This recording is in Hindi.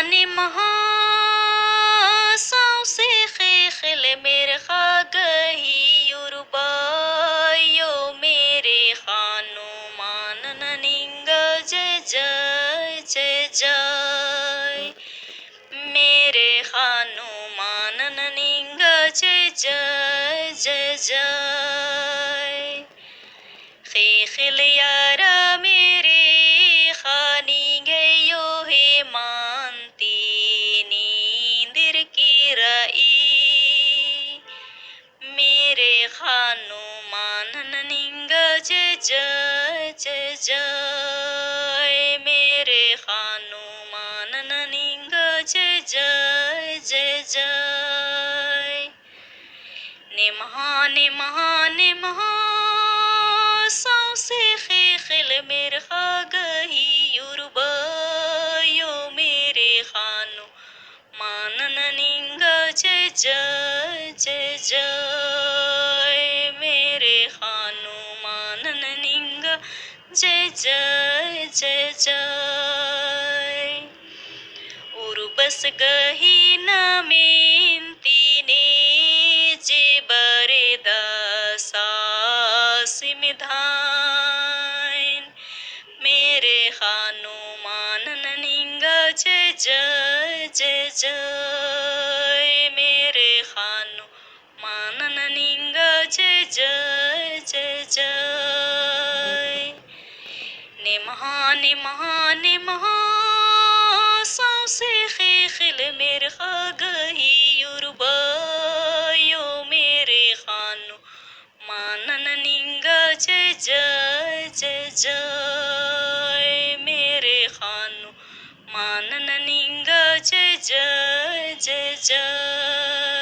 ने महा सावसे खेखल मेरे खागही युरबायो मेरे खानो मानन निंग जय जय जय जय मेरे खानो मानन निंग जय जय जय जय खेखल यारा मेरे खानी गयो हे मानती नींदर की राई मेरे खानो मानन निंग जय जय जय जय मेरे खानो मानन निंग जय जय जय जय ने महा सावसे खेखल मेरे खागही युरबायो मेरे खानो मानन निंग जय जय जय जय मेरे खानो मानन निंग जय जय जय जय उर्बस गही न मेंतीने जे बरेदा सिमिधान मेरे खानो मानन निंग जय जय जय जय मेरे खानो मानन निंग जय जय जय जय ने महा सावसे खेखल मेरे खागही युरबायो मेरे खानो मानन निंग जय जय जय जय मेरे खानो मानन निंग जय जय जय जय